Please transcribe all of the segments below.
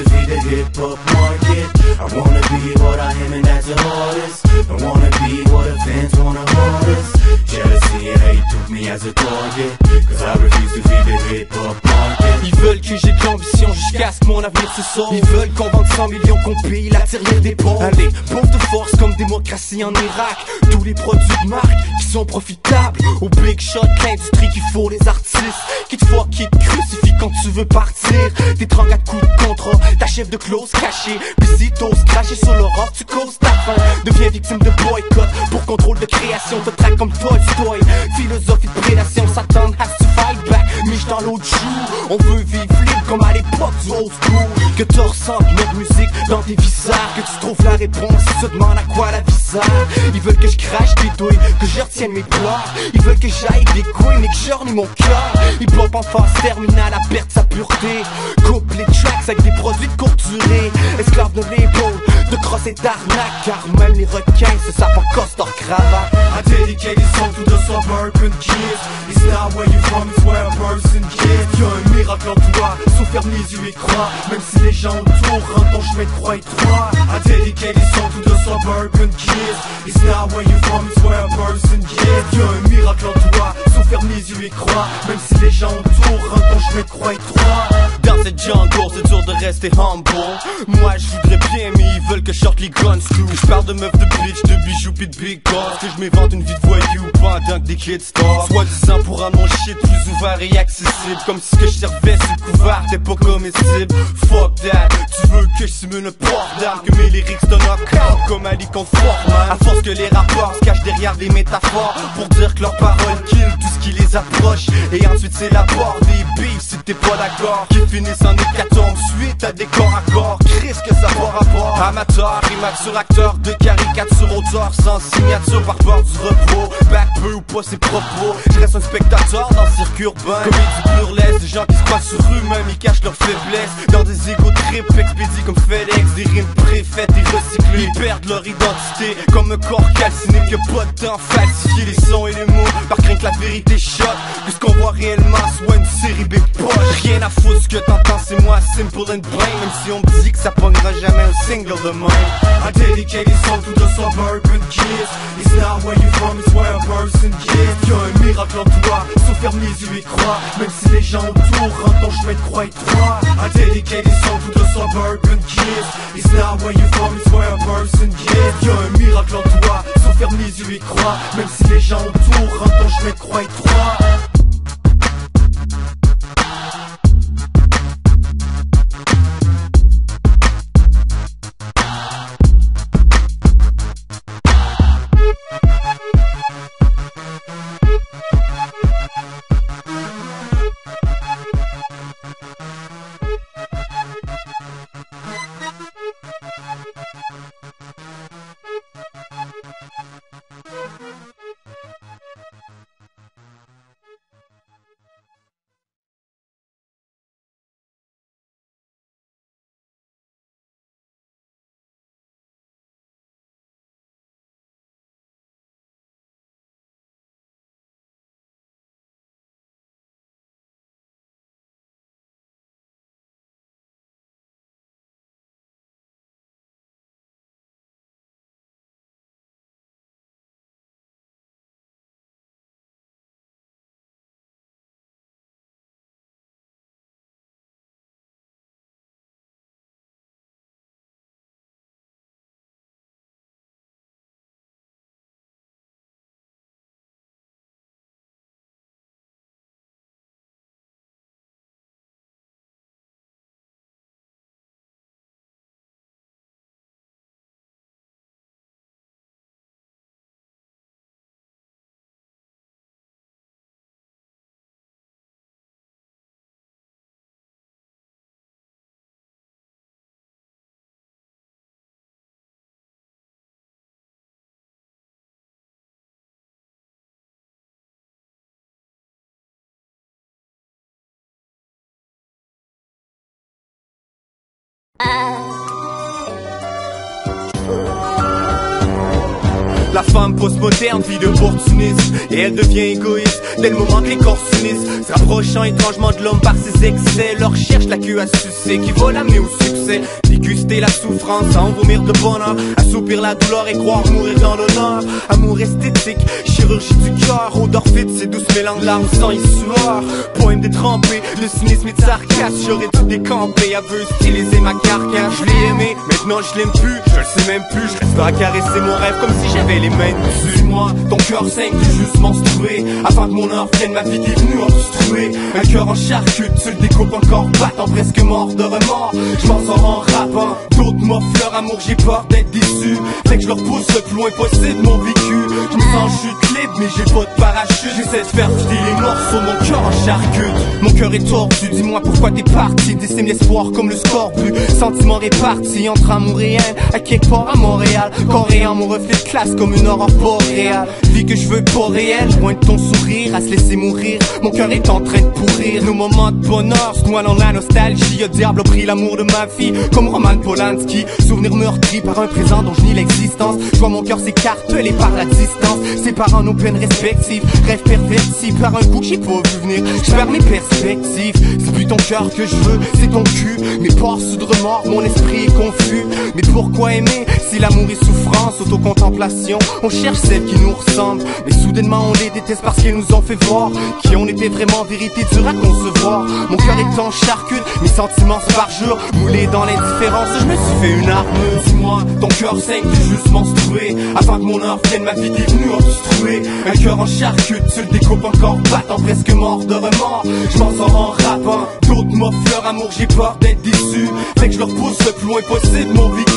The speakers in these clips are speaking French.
to be the hip-hop market. I wanna be what I am and that's an artist. I wanna be what the fans wanna artist. Jealousy and hate took me as a target, cause I refuse to be the hip-hop market. Ils veulent que j'ai de l'ambition jusqu'à ce que mon avenir se sauve. Ils veulent qu'on vende 100 millions, qu'on paye la tirelire des pauvres. Allez, bombe de force comme démocratie en Irak. Tous les produits de marque qui sont profitables. Au big shot, l'industrie qu'il faut, les artistes qui te fuck, qui te crucifient quand tu veux partir. T'étrangles à coups de contrat, t'achèves de clauses cachées. Pis si t'oses cracher sur l'Europe, tu causes ta fin. Deviens victime de boycott pour contrôle de création. Te traque comme Tolstoy, philosophie de prédation. Satan has to fight back, miche dans l'autre joue. On veut vivre libre comme à l'époque du old school. Que tu ressentes notre musique dans tes visages, que tu trouves la réponse si tu te demandes à quoi la vie sert. Ils veulent que je crache des douilles, que je retienne mes pleurs. Ils veulent que j'aille des couilles et que j'orne mon cœur. Ils bloquent en phase terminale à perdre sa pureté. Coupe les tracks avec des produits de courte durée. Esclaves de l'épaule, de crosse et d'arnaque, car même les requins se savent en costard cravate. I dedicate this song to the suburban kids. It's not where you from, it's where a person gets. Y'a un miracle en toi, sauf ferme les yeux et crois. Même si les gens autour rendent ton chemin de croix étroit. I dedicate this song to the suburban kids. It's not where you from, it's where a person gets. Y'a un miracle en toi, sauf ferme les yeux et crois. Même si les gens autour rendent ton chemin de croix étroit. Dans cette jungle, c'est dur de rester humble. Moi je voudrais bien, mais ils veulent que je sorte les guns too. Je parle de meufs de bitch, de bijoux pis de big boss. Que je m'invente une vie de voyou pendant que des kids stars. Soi-disant pour rendre mon shit plus ouvert et accessible. Comme si ce que je servais sur le couvert t'es pas comestible. Fuck that, tu veux que je simule un port d'armes, que mes lyrics donnent un corps comme Ali Confortman. À force que les rapports se cachent derrière des métaphores pour dire que leurs paroles kill tout ce qui les approche. Et ensuite c'est la porte des beefs si t'es pas d'accord, qui finissent en hécatombe suite à des corps à corps. Chris que ça va rapport. Amateur, immature, acteur de caricature, auteur sans signature par peur du repos. Back peu ou pas ses propos, je reste un spectateur dans le circuit urbain. Comédie burlesque, des gens qui se croient sur eux-mêmes, ils cachent leurs faiblesses dans des égo trips expédiés comme FedEx. Des rimes préfaites et recyclées, ils perdent leur identité comme un corps calciné qui a pas de temps falsifier les sons et les mots par crainte que la vérité choque. Que ce qu'on voit réellement soit une série B poche. Rien à foutre, ce que t'entends c'est moi, simple and plain. Même si on me dit que ça pognera jamais un single de même. I dedicate this song to the suburban kids. It's not where you from, it's where a person gets. Y'a un miracle en toi, sauf ferme les yeux et crois. Même si les gens autour rendent ton chemin de croix étroit. I dedicate this song to the suburban kids. It's not where you from, it's where a person gets. Y'a un miracle en toi, sauf ferme les yeux et crois. Même si les gens autour rendent ton chemin de croix étroit. La femme postmoderne vit d'opportunisme et elle devient égoïste dès le moment que les corps s'unissent, se rapprochant étrangement de l'homme par ses excès. Leur cherche la queue à sucer qui va l'amener au succès. Déguster la souffrance, à en vomir de bonheur, assoupir la douleur et croire mourir dans l'honneur. Amour esthétique, chirurgie du cœur, odeur fit, ces douces mélanges larmes, sang et sueur. Poème détrempé, de cynisme et de sarcasme, j'aurais tout décampé, à veut styliser ma carcasse. Je l'ai aimé, maintenant je l'aime plus, je le sais même plus, je reste à caresser mon rêve comme si j'avais les mains dessus. Dis-moi, ton cœur saigne du juste menstrué, avant que mon heure vienne, ma vie est venue obstruée. Un cœur en charcute, tu le découpes encore battant, presque mort de remords. Je m'en sors en rappant, d'autres m'offrent leur amour, j'ai peur d'être déçu. Fait que je leur pousse le plus loin possible mon vécu. Je me sens chute libre mais j'ai pas de parachute. J'essaie de faire filer les morceaux, mon cœur en charcute. Mon cœur est tordu, dis-moi pourquoi t'es parti. Dessine l'espoir comme le scorbut, sentiment réparti entre amour et haine, à quelque part à Montréal. Coréen, mon reflet de classe comme une aurore boréale. Vie que je veux pas réelle, loin de ton sourire, à se laisser mourir. Mon cœur est en train de pourrir. Nos moments de bonheur se noient dans la nostalgie. Le diable a pris l'amour de ma vie, comme Roman Polanski. Souvenir meurtri par un présent dont je nie l'existence. Je vois mon cœur s'écarteler par la distance, séparant nos peines respectives. Rêve perverti par un coup que j'ai pas vu venir. Je perds mes perspectives, c'est plus ton cœur que je veux, c'est ton cul. Mes pores sous de remords, mon esprit est confus. Mais pourquoi aimer si l'amour est souffrance, autocontemplation? On cherche celle qui nous ressemble, mais soudainement on les déteste parce qu'ils nous ont fait voir qui on était vraiment, vérité dure à concevoir. Mon cœur est en charcute, mes sentiments se parjurent, moulés dans l'indifférence, je me suis fait une armure. Dis-moi, ton cœur saigne du juste menstrué, avant que mon heure vienne, ma vie est venue obstruée. Un cœur en charcute, tu le découpes encore battant, presque mort de remords. Je m'en sors en rappant, d'autres m'offrent leur amour, j'ai peur d'être déçu. Fait que je leur pousse le plus loin possible mon vécu.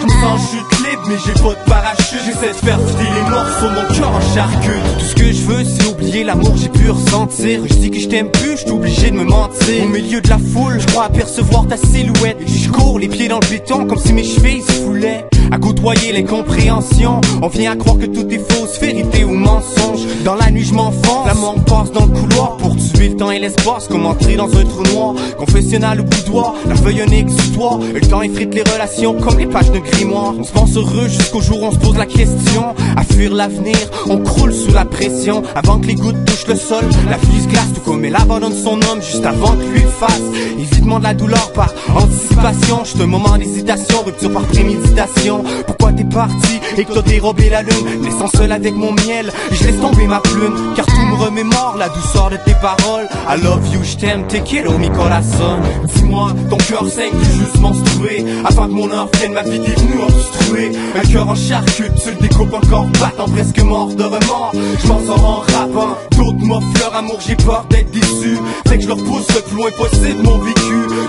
Je me sens chute libre mais j'ai pas de parachute. J'essaie de faire filer les morceaux, mon cœur en charcute. Tout ce que je veux c'est oublier l'amour, j'ai pu ressentir. Je dis que je t'aime plus, je suis obligé de me mentir. Au milieu de la foule, je crois apercevoir ta silhouette. Je cours les pieds dans le béton comme si mes chevilles se foulaient. À côtoyer l'incompréhension, on vient à croire que tout est fausse, vérité ou mensonge. Dans la nuit je m'enfonce, la mort passe dans le couloir pour tuer le temps et l'espace, comme entrer dans un trou noir. Confessionnal ou boudoir, la feuille un exutoire. Le temps effrite les relations comme les pages de grimoire. On se pense heureux jusqu'au jour où on se pose la question. À fuir l'avenir, on croule sous la pression. Avant que les gouttes touchent le sol, la vie se glace tout comme elle abandonne son homme juste avant que lui le fasse. Évitement de la douleur par anticipation, juste un moment d'hésitation, rupture par préméditation. Pourquoi t'es parti et que t'as dérobé la lune, laissant seul avec mon miel, je laisse tomber ma plume, car tout me remémore la douceur de tes paroles. I love you, je t'aime, te quiero mi corazón. Dis-moi, ton cœur saigne du juste menstrué, avant que mon heure vienne, ma vie est venue obstruée. Un cœur en charcute, tu le découpes encore battant, presque mort de remords. Je m'en sors en rappant, d'autres m'offrent leur amour, j'ai peur d'être déçu. Fait que je leur pousse le plus loin possible mon vécu.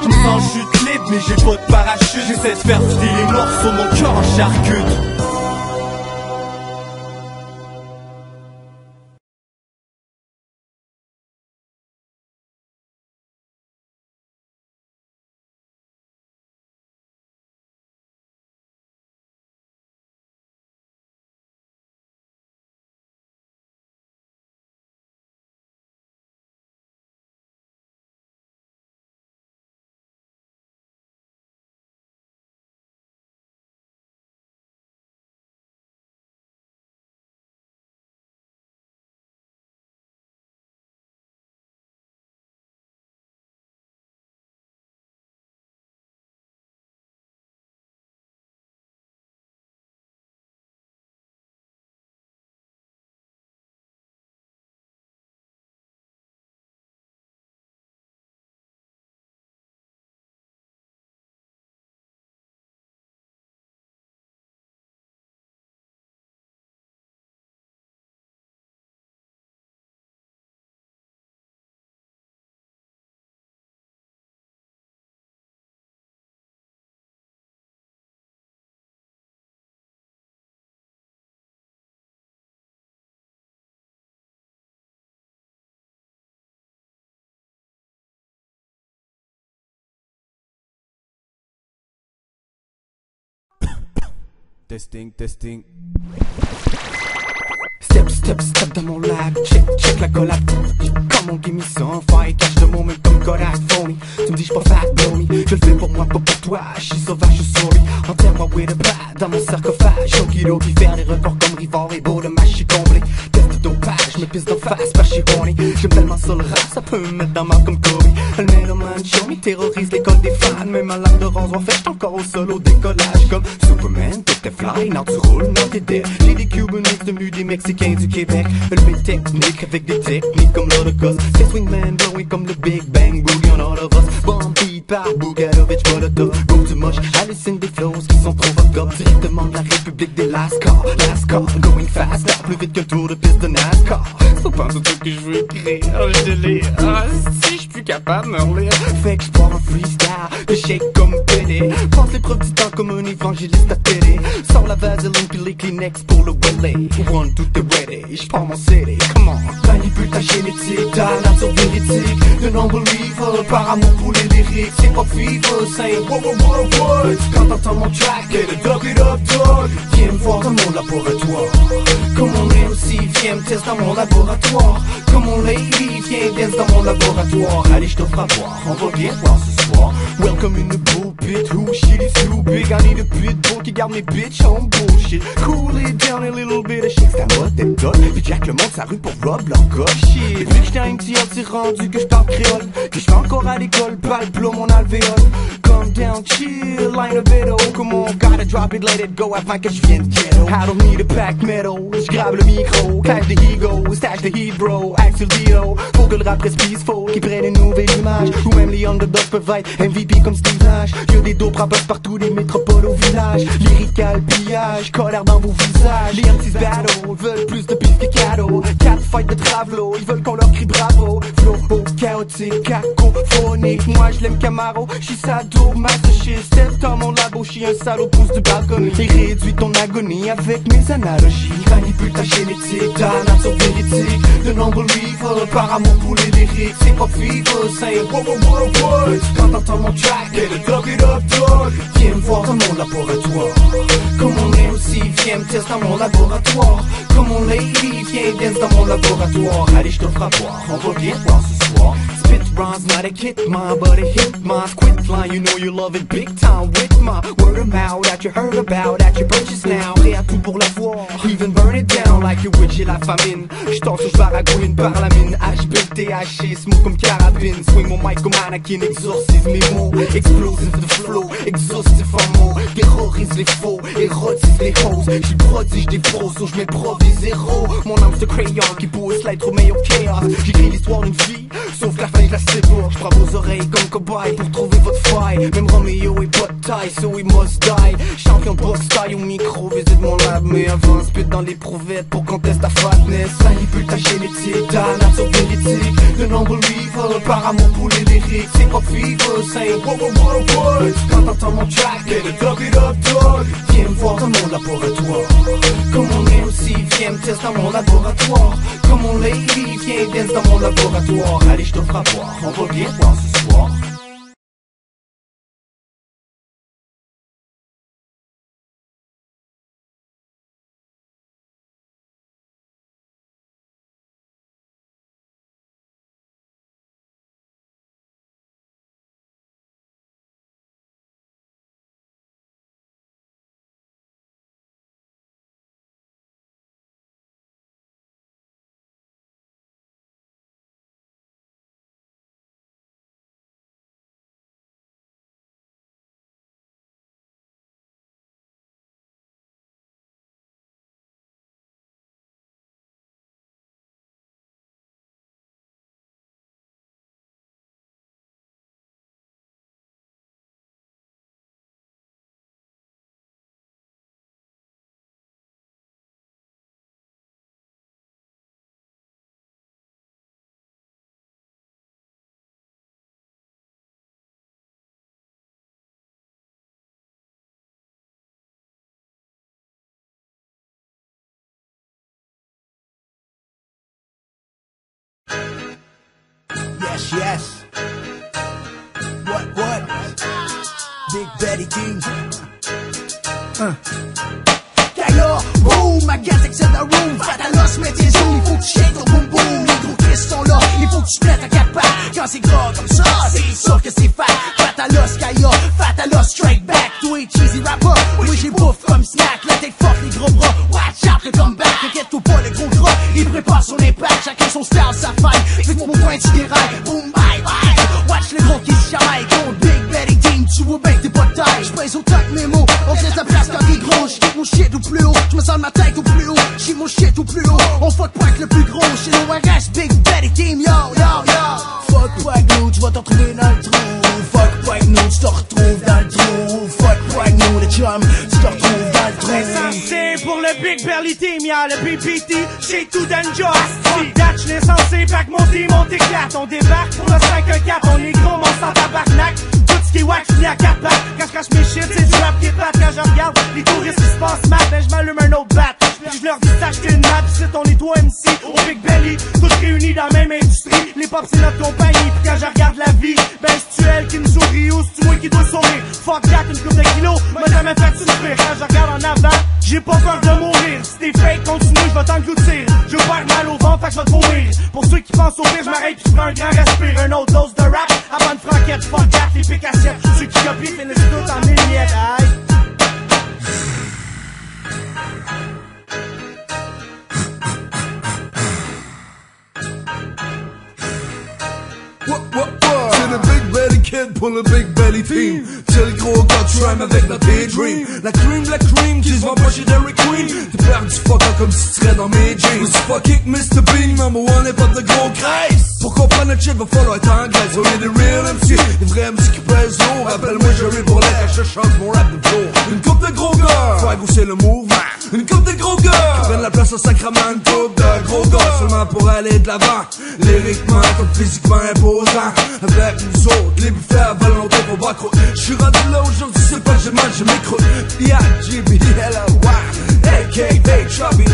Je me sens chute libre mais j'ai pas de parachute. J'essaie de faire filer les morceaux, mon cœur en charcute. Testing, testing. Step, step, step dans mon lab, check, check la collab. Comme on give me some fire, cache de mon même comme Kodak phony. Tu me dis j'suis pas fat, blow me. Je le fais pour moi, pas pour toi, j'suis sauvage, j'suis sorry. Enterre-moi with a pad dans mon sarcophage. Okido qui faire les records comme Rivard et beau de match, j'suis comblé. Test de dopage, me pisse d'en face parce que j'suis horny. J'aime tellement ça le rap, ça peut me mettre dans ma comme Kobe. Le mélomane show me terrorise l'école des fans. Même ma lame de rose en fait, j'suis encore au sol au décollage. Comme Superman, t'étais fly, now tu roules, now t'es dead. J'ai des Cubanics devenus des Mexicains du Québec. Le beat technique avec des techniques comme l'Holocauste. C'est swingman blowing comme le Big Bang Boogie on all of us. Bomb beat par Bugarovich, Molotov, go too much. Hallucine des flows qui sont trop vodka. Directement de la République des Lascar, going faster, plus vite que le tour de piste de NASCAR. C'est pas tout ce que je veux écrire, je délire. Si je suis plus capable de me relire, fait que je pars en freestyle, de shake comme Pelé. Pense l'épreuve du temps comme un évangéliste à télé. Sors la vaseline puis les Kleenex pour le Willy. One to the ready, j'pars mon CD, come on. Manipule ta génétique, ta nature véridique. The non-believer, par amour pour les lyrics. C'est pas fever, c'est what. Quand t'entends mon track, get it up, dog. Viens me voir dans mon laboratoire. Comme on est aussi, viens me tester dans mon laboratoire. Comme on lady, viens dance dans mon laboratoire. Allez, je t'offre à boire, on va bien voir ce soir. Welcome in the bullpit, who shit is too big. I need a pitbull qui garde mes bitch on bullshit. Cool it down a little bit, shake ta mode, t'es dot. Puis Jack le monte sa rue pour rob leur god shit. Vu que j'étais un petit c'est rendu que j'parle créole. Que j'fais encore à l'école, pas le plomb mon alvéole. Calm down, chill, line a bit, oh come on, gotta drop it, let it go avant que j'vienne ghetto. I don't need a pack metal, j'grave le micro, clash the ego, stash the heat bro, Axel Dio. Faut que le rap reste peaceful, qui prenne une nouvelle image. Ou même les underdogs peuvent être MVP comme Steve Nash. Y'a des dope rappers partout, des métropoles au village. Lyrical pillage, colère dans vos visages. Les MC's battle, veulent plus de piste que cadeau. 4 fights de travelo, ils veulent qu'on leur crie bravo. Flow chaotique, cacophonique. Moi j'l'aime Camaro, j'suis sado, masochiste. Step dans mon labo, j'suis un salaud pousse du balcon. Et réduis ton agonie avec mes analogies. Manipule ta génétique, ta nature véridique. The non-believer, par amour pour les lyrics. C'est pas fever, c'est what. Quand t'entends mon track, get it up, dog. Viens me voir dans mon laboratoire. Comme on est aussi, viens me tester dans mon laboratoire. Comme on lady, viens dance dans mon laboratoire. Allez, je t'offre à boire, on va bien voir ce soir. Spit rhymes, not a kid mine, but a hit mine. Quit line, you know you love it big time with my word of mouth that you heard about, that you purchase now. Prêt à tout pour l'avoir, even burn it down like you would, j'ai la famine. J'tors sur baragouine par la mine, HBTH, smoke comme carabine. Swing mon mic comme Anakin, exorcise mes mots. Explosive the flow, exhaustif en mots. Terrorise les faux, érotise les hoes. J'suis prodige des pros, so j'm'improvise héros. Mon âme c'est crayon qui pousse l'être au meilleur chaos. J'écris l'histoire d'une vie, sauf que la fin je la sais pas. J'prends vos oreilles comme cobaye pour trouver votre faille. Même Romeo est pas de taille, so he must die. Champion de boxe taille au micro, visite mon lab. Mais avant spit dans les prouvettes pour qu'on teste ta fatness. Manipule ta génétique, ta nature véridique. The non-believer, par amour pour les lyrics. C'est pas fever, c'est what. Quand t'entends mon track, get it up, dog. Viens me voir dans mon laboratoire. Comme on est aussi, viens me tester dans mon laboratoire. Comme on lady, viens dance dans mon laboratoire. Allez, je t'offre à boire, on va bien voir ce soir. Yes. What? Big Betty King. Gaillard, boom, ma gaz excelle the room. Fatalos, mets tes zooms, il faut que tu shake ton boom boom. Les gros Chris sont là, il faut que tu pètes à 4 pattes. Quand c'est gras comme ça, c'est sûr que c'est fat. Fatalos, Kaya, Fatalos, straight back. Toi et cheesy rapper, oui j'ai bouffe comme snack. La tête forte, les gros bras, watch out, le comeback. Inquiète-toi pas, les gros gras, il prépare son impact. Chacun son style, sa faille. Fait que mon point, tu dérailles, boom, bye, bye. Watch les gros qui se chamaillent, contre Big Betty Team, tu vois bien que t'es pas de taille. J'pèse autant que mes mots, on te laisse la place quand t'es gros. J'quitte mon shit au plus haut, j'me sens ma tête au plus haut. J'quitte mon shit au plus haut, on fuck pas avec le plus gros. Chez l'ORS, Big Betty Team, yo, yo, yo. Fuck pas avec nous, tu vas t'en trouver dans le trou. Fuck pas avec nous, tu te retrouves dans le trou. Fuck pas avec nous, les chums, tu te retrouves dans le trou. C'est pour le Big Belly Team, y'a le BPT, chez tout Danger. Datch l'essentiel, pack mon team, on t'éclate. On débarque pour le 5-1-4, on est gros, on s'en tabarnak. Tout ce qui est wax, finit à 4 pattes. Quand je crache mes shit, c'est du rap qui est plate. Quand je regarde les touristes qui se passent mal, ben j'm'allume un autre bat. Puis je leur dis d'acheter une map, c'est on est 3 MC au Big Belly, tous réunis dans la même industrie. Les pop c'est notre compagnie, puis quand je regarde la vie, ben c'est-tu elle qui me sourit ou c'est-tu moi qui dois sourire? Fuck that, une coupe de kilos, m'a jamais fait souffrir. Quand je regarde en avant, j'ai pas peur de mourir. Si t'es fake, continue, je vais t'engloutir. Je vais faire mal au ventre, fait que je vais te mourir. Pour ceux qui pensent au pire, je m'arrête puis je prends un grand respire. Un autre dose de rap, avant une franquette. Fuck that, les pics assiettes. Ceux qui copient finissent tous en mille miettes. Aïe. C'est le Big Belly Kid pour le Big Belly Team. C'est le gros gars de Shrime avec la Daydream. La cream qui se vend pas chez Dairy Queen. T'es perdu fucker comme si tu serais dans mes jeans. C'est fucking Mr. Bean, number one et pas de gros graisse. Pour comprendre notre shit, va falloir être en graisse. On est des real MC, des vrais MC qui pèsent lourd. Rappelle-moi Jerry Bourlet quand je chante mon rap de flow. Une coupe de gros gars, swag c'est le mouvement. Une coupe de gros gars, qui prennent la place au Sacrament. Une coupe de gros gars, seulement pour aller de l'avant. Lyriquement comme physiquement imposant. Avec nous autres, les buffets à volonté pour bas croûte. J'suis rendu là aujourd'hui, c'est pas que je mange mes croûtes. B.I.G.B. Hello, wow, a.k.a. Chubby.